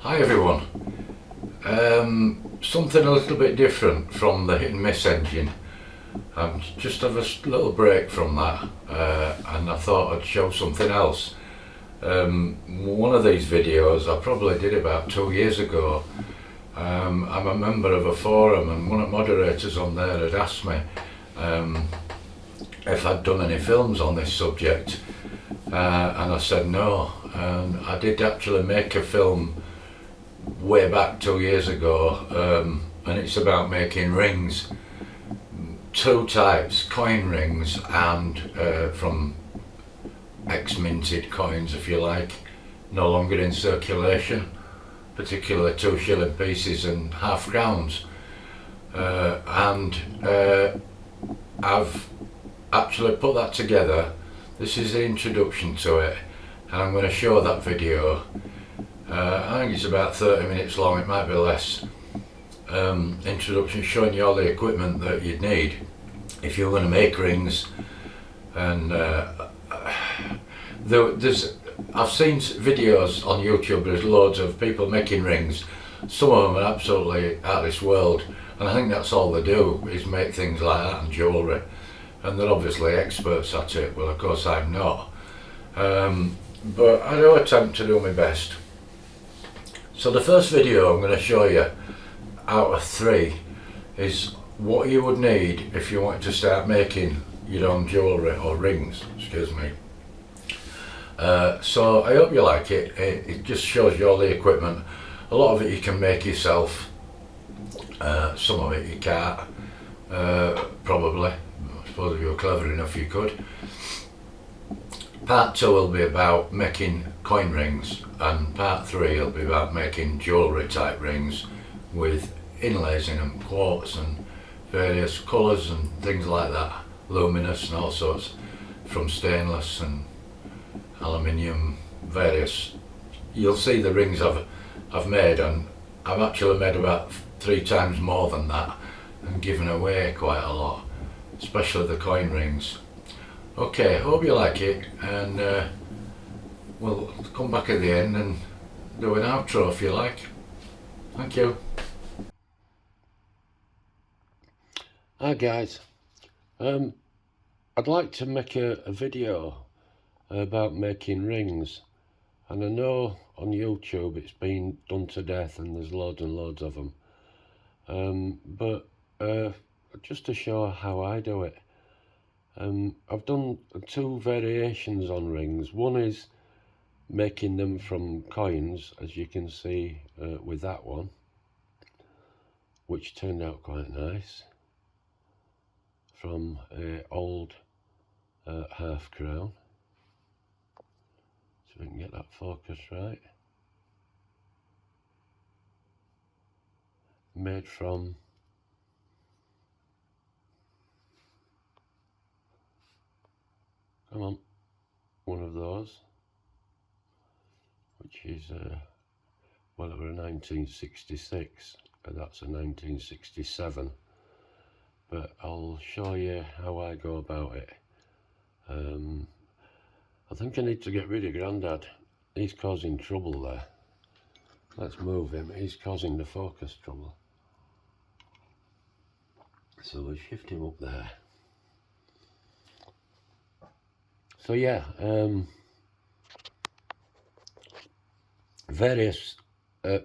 Hi everyone. Something a little bit different from the hit and miss engine. Just have a little break from that, and I thought I'd show something else. One of these videos I probably did about 2 years ago. I'm a member of a forum, and one of the moderators on there had asked me if I'd done any films on this subject, and I said no. And I did actually make a film way back 2 years ago, and it's about making rings. Two types, coin rings and from ex-minted coins, if you like, no longer in circulation, particularly 2 shilling pieces and half crowns. I've actually put that together. This is the introduction to it, and I'm going to show that video. I think it's about 30 minutes long, it might be less. Introduction showing you all the equipment that you'd need if you're going to make rings. And I've seen videos on YouTube. There's loads of people making rings. Some of them are absolutely out of this world, and I think that's all they do is make things like that and jewellery, and they're obviously experts at it. Well, of course I'm not, but I do attempt to do my best. So the first video I'm going to show you out of 3 is what you would need if you wanted to start making your own jewellery or rings, excuse me. So I hope you like it. It just shows you all the equipment. A lot of it you can make yourself, some of it you can't, probably. I suppose if you were clever enough you could. Part 2 will be about making coin rings, and part 3 will be about making jewellery type rings with inlays in them, quartz and various colours and things like that, luminous and all sorts, from stainless and aluminium, various. You'll see the rings I've made, and I've actually made about 3 times more than that and given away quite a lot, especially the coin rings. Okay, hope you like it, and we'll come back at the end and do an outro if you like. Thank you. Hi guys, I'd like to make a video about making rings, and I know on YouTube it's been done to death and there's loads and loads of them, but just to show how I do it. I've done 2 variations on rings. One is making them from coins, as you can see with that one, which turned out quite nice, from a old half crown. So we can get that focus right. Made from one of those, which is well, it was a 1966, that's a 1967, but I'll show you how I go about it. I think I need to get rid of Grandad. He's causing trouble there. Let's move him. He's causing the focus trouble, so we'll shift him up there. So yeah, various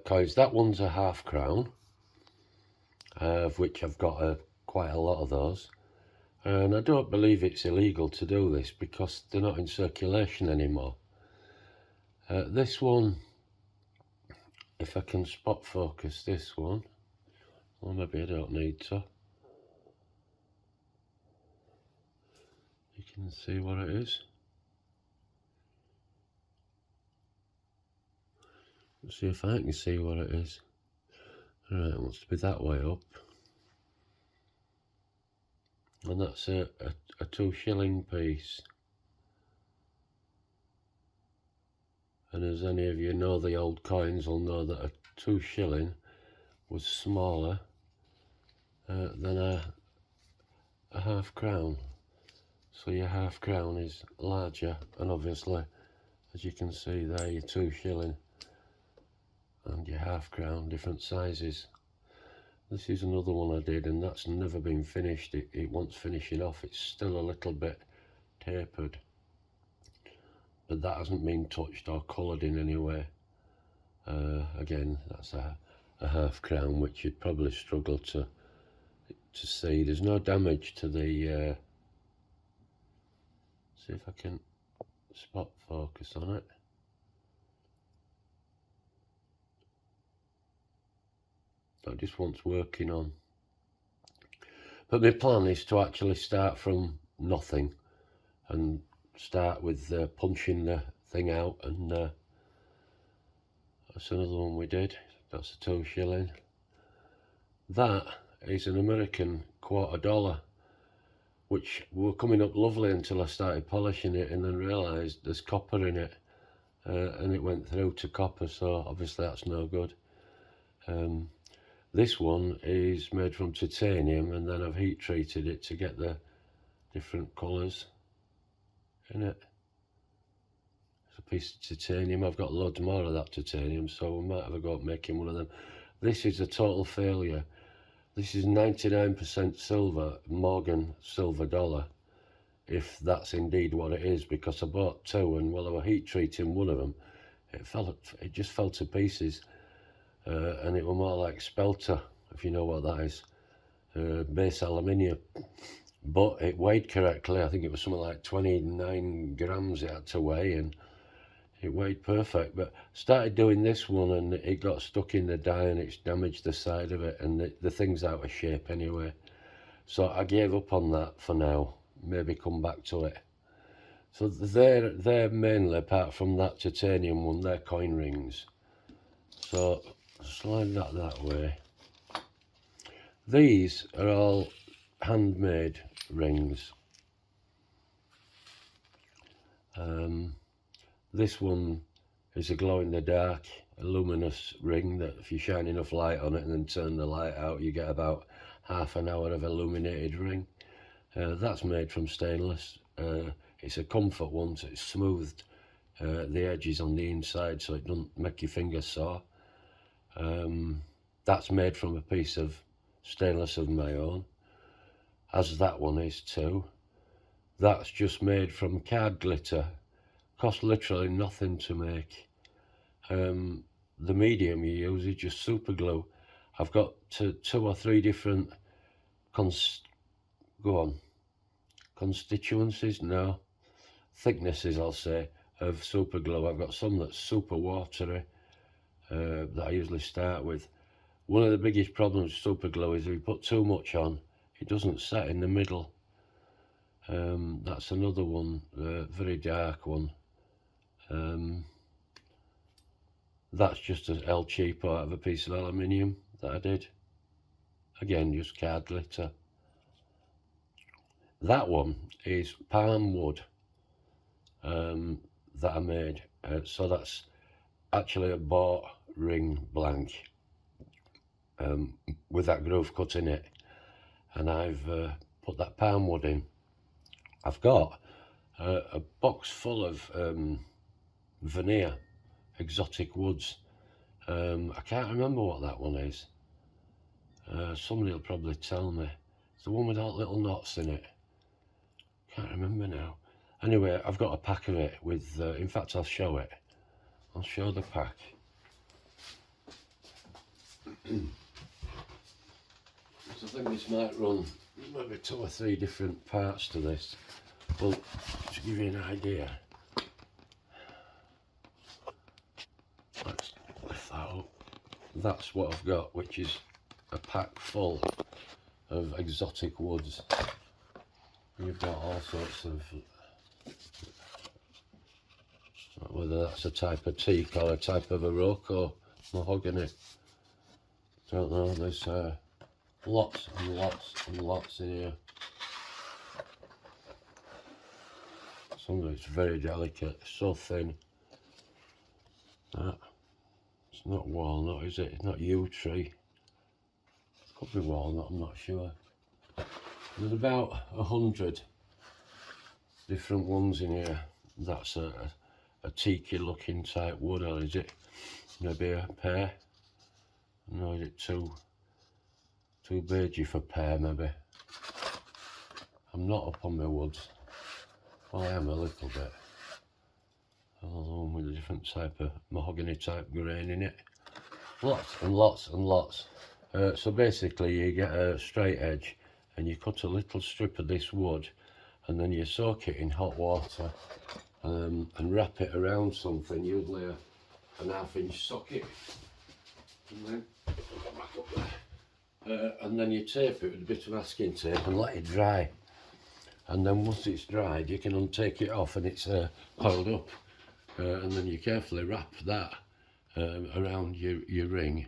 coins. That one's a half crown, of which I've got quite a lot of those, and I don't believe it's illegal to do this because they're not in circulation anymore. This one, if I can spot focus this one, well, maybe I don't need to. You can see what it is. Let's see if I can see what it is. Alright, it wants to be that way up. And that's a 2 shilling piece. And as any of you know the old coins will know that a 2 shilling was smaller than a half crown. So your half crown is larger, and obviously, as you can see there, your 2 shilling and your half crown, different sizes. This is another one I did, and that's never been finished. It wants finishing off. It's still a little bit tapered, but that hasn't been touched or coloured in any way. Again, that's a half crown, which you'd probably struggle to see. There's no damage to the see if I can spot focus on it. That just wants working on. But my plan is to actually start from nothing and start with punching the thing out, and that's another one we did. That's a 2 shilling. That is an American $1/4, which were coming up lovely until I started polishing it and then realised there's copper in it, and it went through to copper, so obviously that's no good. This one is made from titanium, and then I've heat treated it to get the different colours in it. It's a piece of titanium. I've got loads more of that titanium, so we might have a go at making one of them. This is a total failure. This is 99% silver, Morgan silver dollar, if that's indeed what it is, because I bought 2, and while I were heat treating one of them, it just fell to pieces. And it were more like spelter, if you know what that is, base aluminium, but it weighed correctly. I think it was something like 29 grams it had to weigh, and it weighed perfect. But started doing this one, and it got stuck in the die, and it's damaged the side of it, and the thing's out of shape anyway, so I gave up on that for now. Maybe come back to it. So they're mainly, apart from that titanium one, they're coin rings. So slide that way. These are all handmade rings. This one is a glow-in-the-dark, luminous ring that if you shine enough light on it and then turn the light out, you get about half an hour of illuminated ring. That's made from stainless. It's a comfort one, so it's smoothed the edges on the inside so it doesn't make your fingers sore. That's made from a piece of stainless of my own, as that one is too. That's just made from card glitter. Cost literally nothing to make. The medium you use is just super glue. I've got 2 or 3 different constituencies, no, thicknesses I'll say, of super glue. I've got some that's super watery, that I usually start with. One of the biggest problems with super glue is if you put too much on, it doesn't set in the middle. That's another one, very dark one. That's just an El Cheapo out of a piece of aluminium that I did. Again, just card glitter. That one is palm wood that I made. So that's actually a bought ring blank with that groove cut in it, and I've put that palm wood in. I've got a box full of veneer, exotic woods. I can't remember what that one is. Somebody will probably tell me. It's the one with all little knots in it. Can't remember now. Anyway, I've got a pack of it with, in fact I'll show it. I'll show the pack. So I think this might run maybe 2 or 3 different parts to this. Well, to give you an idea, let's lift that up. That's what I've got, which is a pack full of exotic woods. You've got all sorts of, whether that's a type of teak or a type of Iroko mahogany, don't know. There's lots and lots and lots in here. Some of it's very delicate, so thin. It's not walnut, is it? It's not yew tree. It could be walnut, I'm not sure. There's about 100 different ones in here. That's a tiki looking type wood, or is it maybe a pear? No, is it too beigey for pear maybe? I'm not up on my woods. Well, I am a little bit. Another one with a different type of mahogany type grain in it. Lots and lots and lots. So basically you get a straight edge and you cut a little strip of this wood and then you soak it in hot water and wrap it around something, usually an 1/2 inch socket, and then back up there. And then you tape it with a bit of masking tape and let it dry. And then once it's dried, you can untake it off and it's coiled up. And then you carefully wrap that around your ring,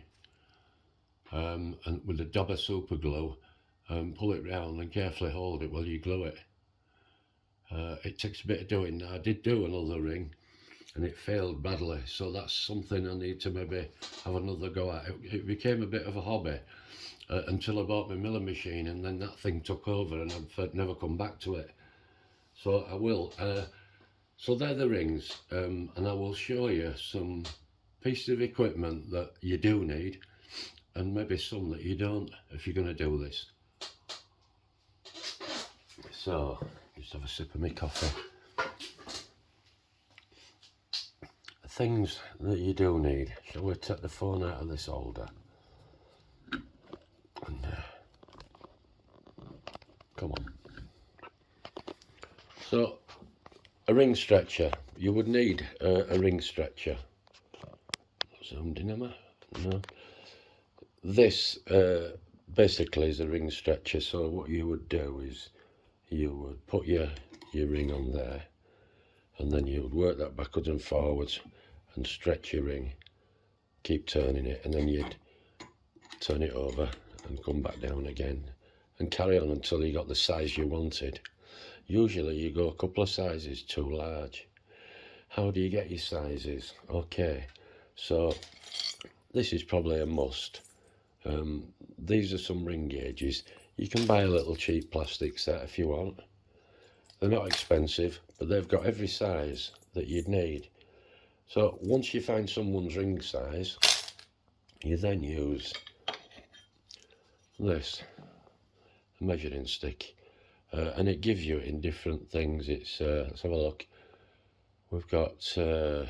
and with a dab of super glue, pull it round and carefully hold it while you glue it. It takes a bit of doing. I did do another ring and it failed badly, so that's something I need to maybe have another go at. It became a bit of a hobby until I bought my milling machine, and then that thing took over and I've never come back to it. So I will. So they're the rings, and I will show you some pieces of equipment that you do need and maybe some that you don't if you're going to do this. So just have a sip of my coffee. Things that you do need. Shall we take the phone out of this holder? And come on. So a ring stretcher. You would need a ring stretcher. Zoomed in, am I? No. This basically is a ring stretcher. So what you would do is you would put your ring on there, and then you would work that backwards and forwards and stretch your ring. Keep turning it, and then you'd turn it over and come back down again and carry on until you got the size you wanted. Usually you go a couple of sizes too large. How do you get your sizes? Okay, so this is probably a must. These are some ring gauges. You can buy a little cheap plastic set if you want. They're not expensive, but they've got every size that you'd need. So once you find someone's ring size, you then use this, a measuring stick. And it gives you in different things. It's let's have a look. We've got a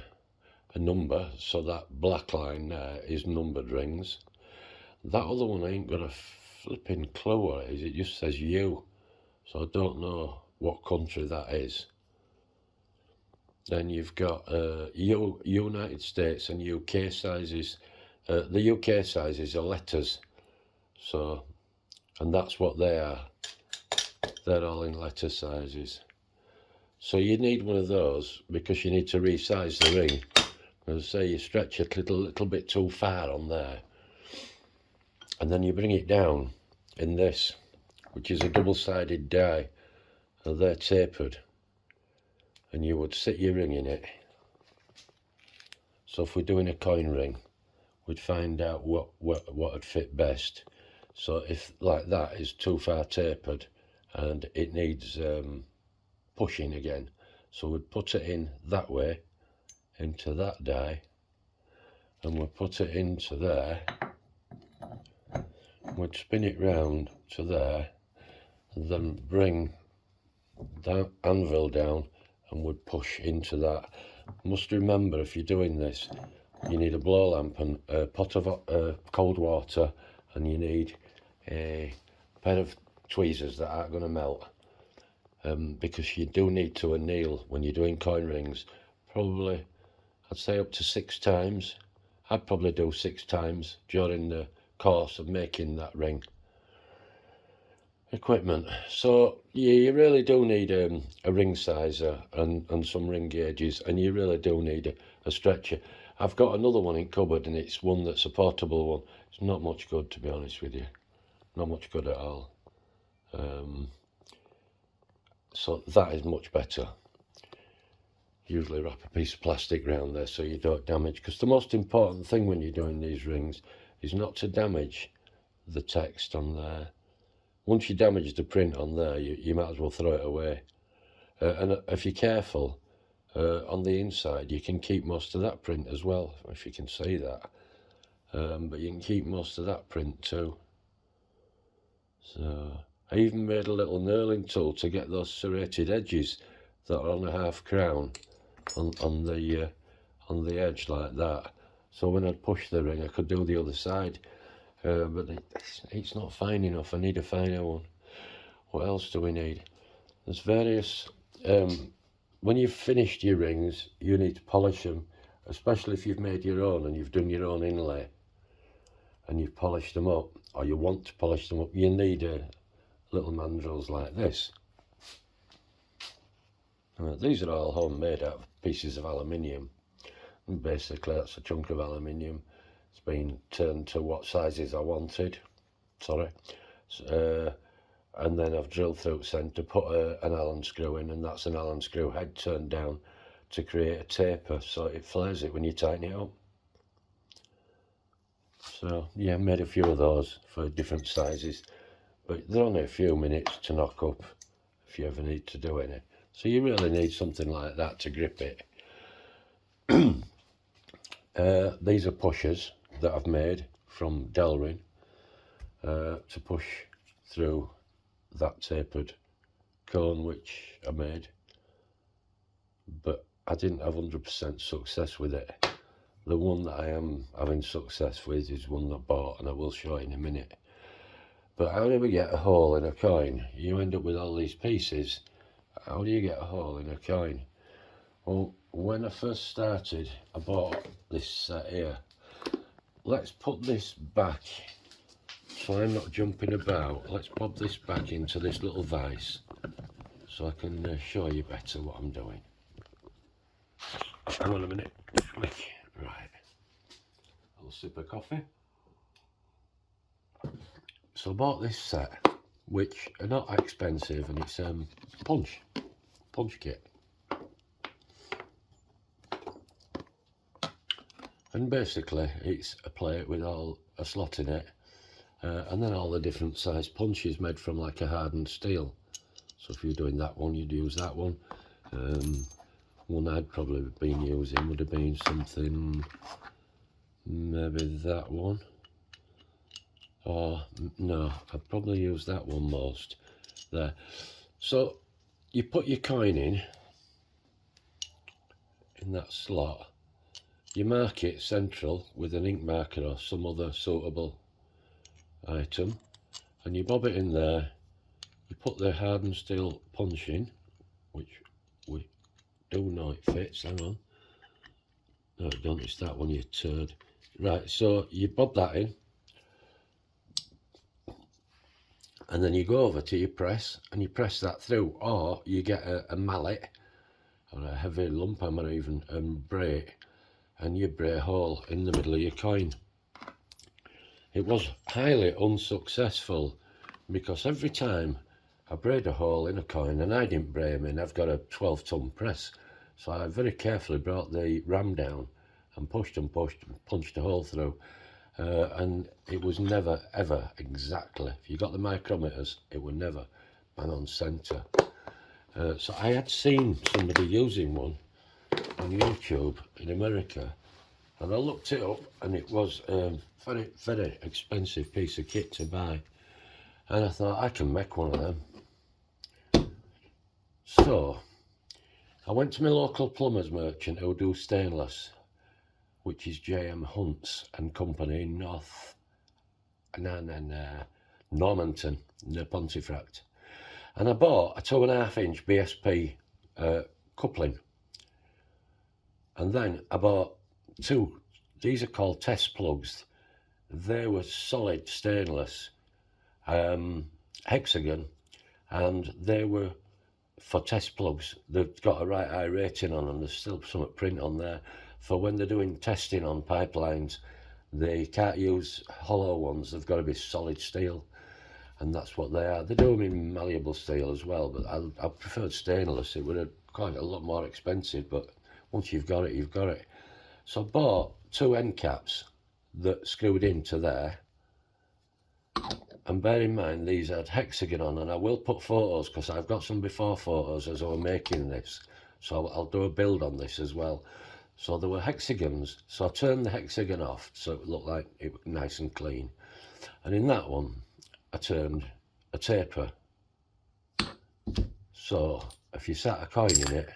number, so that black line there is numbered rings. That other one I ain't got a flipping clue what it is. It just says U, so I don't know what country that is. Then you've got United States and UK sizes. The UK sizes are letters, so, and that's what they are. They're all in letter sizes. So you need one of those because you need to resize the ring. As I say, you stretch it a little bit too far on there. And then you bring it down in this, which is a double-sided die. And they're tapered. And you would sit your ring in it. So if we're doing a coin ring, we'd find out what would fit best. So if like that is too far tapered, and it needs pushing again, so we'd put it in that way into that die, and we'll put it into there, we'd spin it round to there, and then bring that anvil down and would push into that. Must remember, if you're doing this, you need a blow lamp and a pot of cold water, and you need a pair of tweezers that aren't going to melt, because you do need to anneal when you're doing coin rings. Probably, I'd say up to 6 times. I'd probably do 6 times during the course of making that ring. Equipment. So you really do need a ring sizer and some ring gauges, and you really do need a stretcher. I've got another one in cupboard, and it's one that's a portable one. It's not much good, to be honest with you. Not much good at all. So that is much better. Usually wrap a piece of plastic around there so you don't damage, because the most important thing when you're doing these rings is not to damage the text on there. Once you damage the print on there, you might as well throw it away. And if you're careful, on the inside. You can keep most of that print as well, if you can see that. But you can keep most of that print too. So I even made a little knurling tool to get those serrated edges that are on a half crown on the edge like that. So when I'd push the ring, I could do the other side. But it's not fine enough. I need a finer one. What else do we need? There's various. When you've finished your rings, you need to polish them, especially if you've made your own and you've done your own inlay and you've polished them up, or you want to polish them up. You need little mandrels like this. These are all homemade out of pieces of aluminium. And basically that's a chunk of aluminium. It's been turned to what sizes I wanted. Sorry. And then I've drilled through the centre, put an Allen screw in, and that's an Allen screw head turned down to create a taper, so it flares it when you tighten it up. So yeah, I made a few of those for different sizes, but they're only a few minutes to knock up if you ever need to do any. So you really need something like that to grip it. These are pushers that I've made from Delrin to push through that tapered cone which I made, but I didn't have 100% success with it. The one that I am having success with is one that I bought, and I will show you in a minute. But how do we get a hole in a coin? You end up with all these pieces. How do you get a hole in a coin? Well, when I first started, I bought this set here. Let's put this back so I'm not jumping about. Let's bob this back into this little vise so I can show you better what I'm doing. Hang on a minute. Right. A little sip of coffee. So I bought this set, which are not expensive, and it's punch kit. And basically it's a plate with a slot in it, and then all the different size punches made from like a hardened steel. So if you're doing that one, you'd use that one. One I'd probably been using would have been something, maybe that one. Or no, I'd probably use that one most there. So you put your coin in that slot, you mark it central with an ink marker or some other suitable item, and you bob it in there. You put the hardened steel punch in, which we do know it fits. Hang on. No, it don't. It's that one, you turd. Right, so you bob that in, and then you go over to your press and you press that through, or you get a mallet or a heavy lump hammer even and bray it, and you bray a hole in the middle of your coin. It was highly unsuccessful because every time I brayed a hole in a coin, and I didn't bray them in, I've got a 12-ton press, so I very carefully brought the ram down and pushed and punched a hole through, and it was never ever exactly, if you got the micrometers, it would never bang on centre. So I had seen somebody using one on YouTube in America, and I looked it up, and it was a very, very expensive piece of kit to buy, and I thought I can make one of them. So I went to my local plumber's merchant who do stainless, which is J.M. Hunts and Company in Normanton, near Pontefract, and I bought a 2.5-inch BSP coupling, and then I bought two. These are called test plugs. They were solid stainless, hexagon, and they were for test plugs. They've got a right high rating on them. There's still some print on there for when they're doing testing on pipelines. They can't use hollow ones. They've got to be solid steel, and that's what they are. They do them in malleable steel as well, but I preferred stainless. It would have quite a lot more expensive, but once you've got it, you've got it. So I bought two end caps that screwed into there, and bear in mind these had hexagon on, and I will put photos because I've got some before photos as I was making this, so I'll do a build on this as well. So there were hexagons, so I turned the hexagon off so it looked like it was nice and clean. And in that one, I turned a taper. So if you sat a coin in it,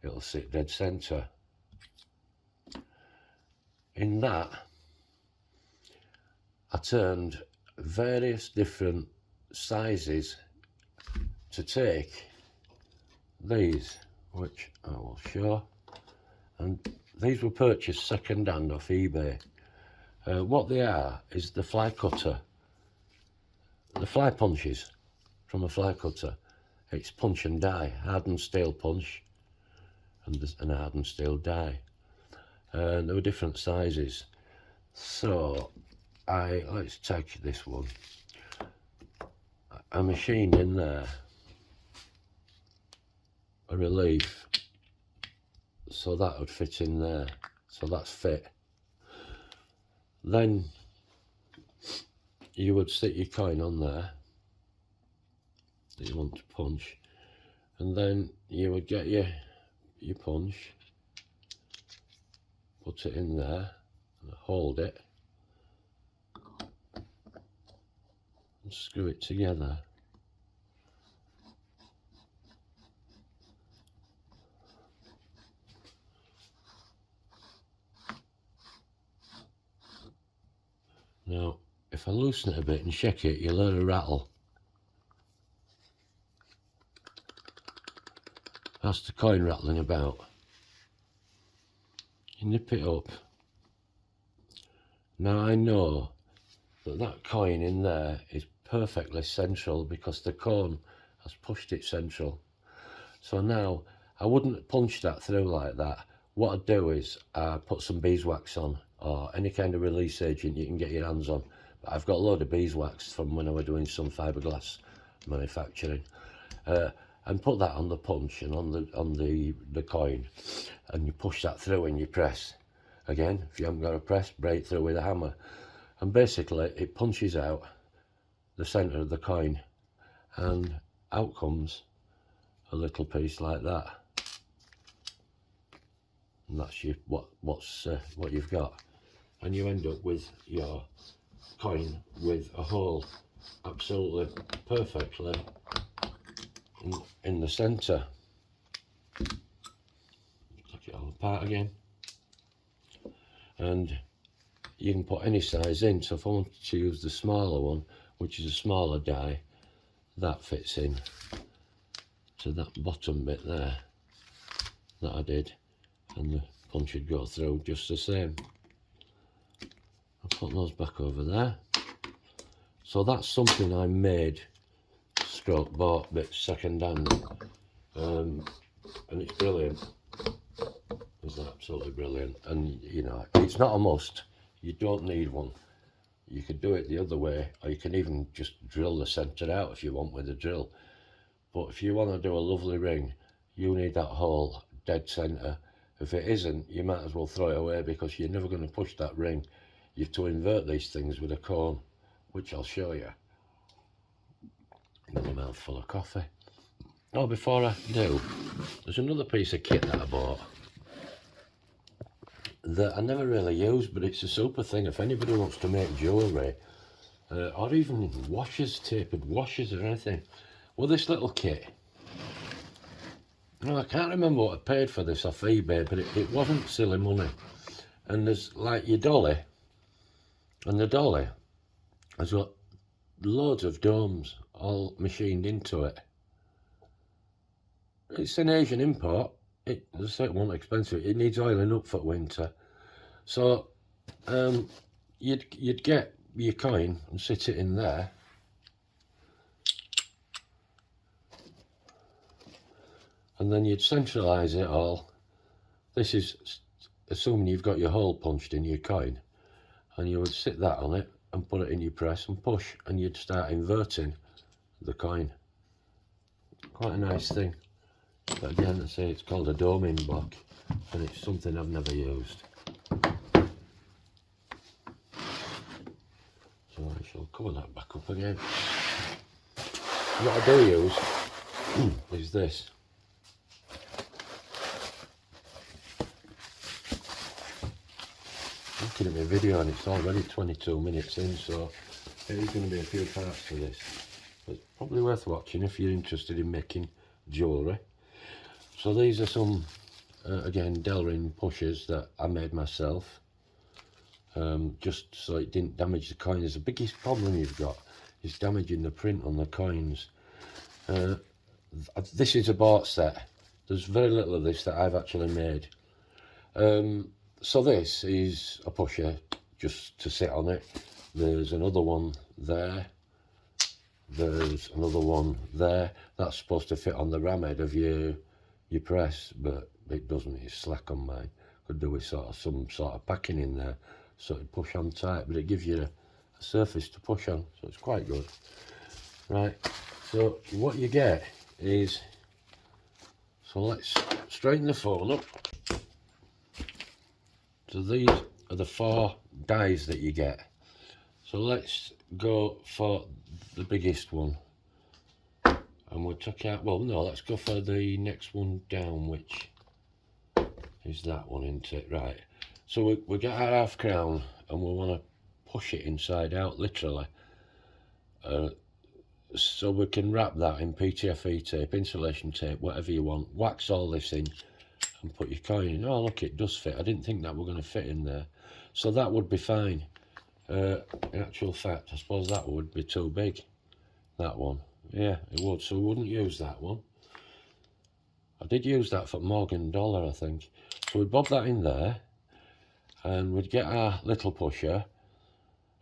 it'll sit dead centre. In that, I turned various different sizes to take these, which I will show. And these were purchased second hand off eBay. What they are is the fly cutter, the fly punches from a fly cutter. It's punch and die, hardened steel punch and a hardened steel die. There were different sizes. So let's take this one. I machined in there a relief, so that would fit in there, so that's fit. Then you would stick your coin on there that you want to punch, and then you would get your punch, put it in there and hold it and screw it together. Now, if I loosen it a bit and shake it, you'll hear a rattle. That's the coin rattling about. You nip it up. Now I know that coin in there is perfectly central because the cone has pushed it central. So now I wouldn't punch that through like that. What I'd do is put some beeswax on, or any kind of release agent you can get your hands on. But I've got a load of beeswax from when I was doing some fiberglass manufacturing, and put that on the punch and on the coin, and you push that through and you press. Again, if you haven't got a press, break through with a hammer, and basically it punches out the centre of the coin, and out comes a little piece like that. And that's what you've got, and you end up with your coin with a hole absolutely perfectly in the centre. Take it all apart again, and you can put any size in. So if I wanted to use the smaller one, which is a smaller die, that fits in to that bottom bit there that I did, and the punch would go through just the same. I'll put those back over there. So that's something I made, stroke bought, bit second hand, and it's brilliant. It's absolutely brilliant. And you know, it's not a must. You don't need one. You could do it the other way, or you can even just drill the centre out if you want with a drill. But if you want to do a lovely ring, you need that hole dead centre. If it isn't, you might as well throw it away, because you're never going to push that ring. You have to invert these things with a cone, which I'll show you. Another mouthful of coffee. Oh, before I do, there's another piece of kit that I bought that I never really used, but it's a super thing if anybody wants to make jewellery, or even washers, tapered washers or anything. Well, this little kit, well, I can't remember what I paid for this off eBay, but it wasn't silly money. And there's like your dolly, and the dolly has got loads of domes all machined into it. It's an Asian import. It wasn't expensive. It needs oiling up for winter. So you'd get your coin and sit it in there, and then you'd centralise it all. This is assuming you've got your hole punched in your coin, and you would sit that on it and put it in your press and push, and you'd start inverting the coin. Quite a nice thing. But again, I say it's called a doming block, and it's something I've never used. So I shall cover that back up again. What I do use is this. looking at my video and it's already 22 minutes in, so there's going to be a few parts to this. But it's probably worth watching if you're interested in making jewellery. So these are some, again, Delrin pushers that I made myself. Just so it didn't damage the coins. The biggest problem you've got is damaging the print on the coins. This is a bought set. There's very little of this that I've actually made. So this is a pusher just to sit on it. There's another one there. There's another one there. That's supposed to fit on the ram head of your press, but it doesn't. It's slack on mine. Could do with some sort of packing in there so it'd push on tight, but it gives you a surface to push on, so it's quite good. Right, so what you get is, so let's straighten the phone up. So these are the 4 dies that you get. So let's go for the biggest one. And we'll check out, well no, let's go for the next one down, which is that one, isn't it? Right. So we get our half crown and we want to push it inside out, literally. So we can wrap that in PTFE tape, insulation tape, whatever you want. Wax all this in and put your coin in. Oh look, it does fit. I didn't think that were going to fit in there. So that would be fine. In actual fact, I suppose that would be too big. That one. Yeah, it would. So we wouldn't use that one. I did use that for Morgan Dollar, I think. So we'd bob that in there. And we'd get our little pusher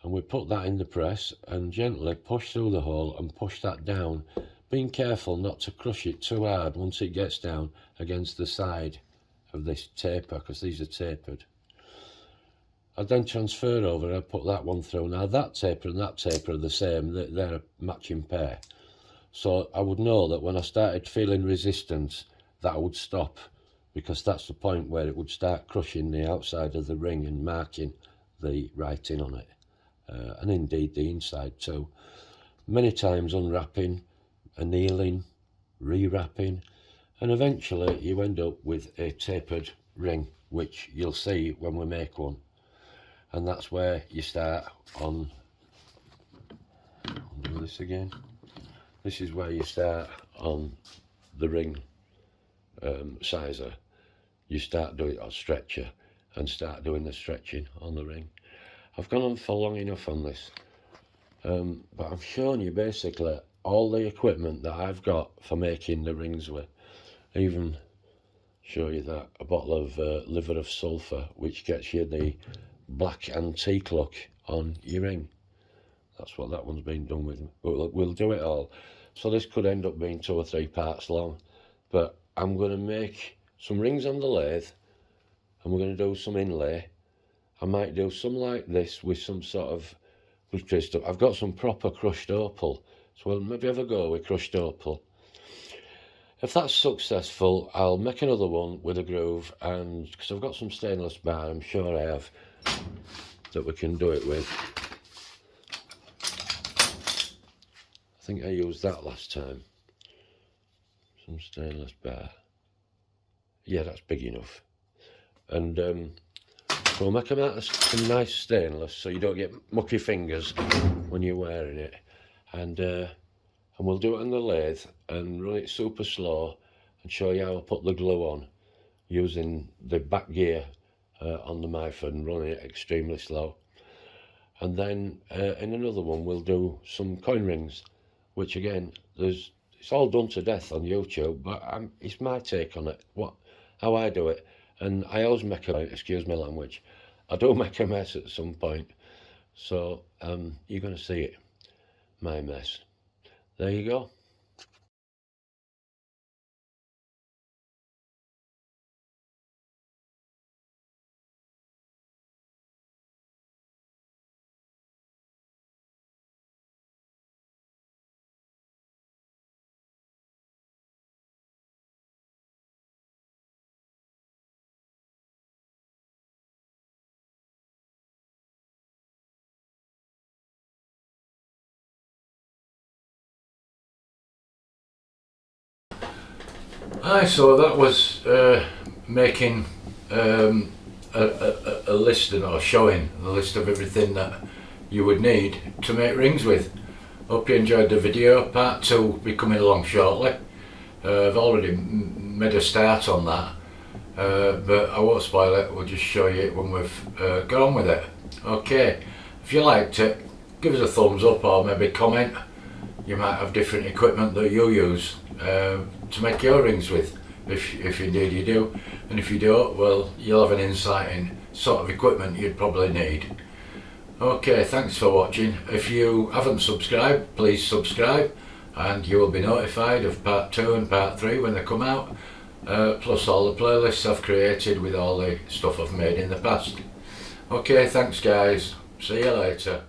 and we'd put that in the press and gently push through the hole and push that down, being careful not to crush it too hard once it gets down against the side of this taper, because these are tapered. I'd then transfer over and I'd put that one through. Now that taper and that taper are the same, they're a matching pair. So I would know that when I started feeling resistance that I would stop, because that's the point where it would start crushing the outside of the ring and marking the writing on it, and indeed the inside too. Many times unwrapping, annealing, rewrapping, and eventually you end up with a tapered ring, which you'll see when we make one. And that's where you start on, I'll do this again. This is where you start on the ring sizer. You start doing it on stretcher and start doing the stretching on the ring. I've gone on for long enough on this, but I've shown you basically all the equipment that I've got for making the rings with. Even show you that, a bottle of liver of sulphur, which gets you the black antique look on your ring. That's what that one's been done with. But we'll do it all. So this could end up being 2 or 3 parts long, but I'm going to make some rings on the lathe and we're going to do some inlay. I might do some like this with some sort of glittery stuff. I've got some proper crushed opal, so we'll maybe have a go with crushed opal. If that's successful, I'll make another one with a groove, and because I've got some stainless bar, I'm sure I have, that we can do it with. I think I used that last time. Some stainless bar. Yeah, that's big enough. And so we'll make them out of some nice stainless so you don't get mucky fingers when you're wearing it. And we'll do it on the lathe and run it super slow and show you how I put the glue on using the back gear on the Myford and running it extremely slow. And then in another one we'll do some coin rings, which again, it's all done to death on YouTube, but it's my take on it, how I do it. And I always make a, excuse my language, I do make a mess at some point. So you're going to see it, my mess. There you go. Hi, so that was making a list or showing the list of everything that you would need to make rings with. Hope you enjoyed the video. Part 2 will be coming along shortly. I've already made a start on that, but I won't spoil it. We'll just show you it when we've got on with it. Okay, if you liked it, give us a thumbs up or maybe comment. You might have different equipment that you use to make your rings with, if indeed you do, and if you don't, well, you'll have an insight in sort of equipment you'd probably need. Okay, thanks for watching. If you haven't subscribed, please subscribe and you will be notified of part 2 and part 3 when they come out, plus all the playlists I've created with all the stuff I've made in the past. Okay, thanks guys, see you later.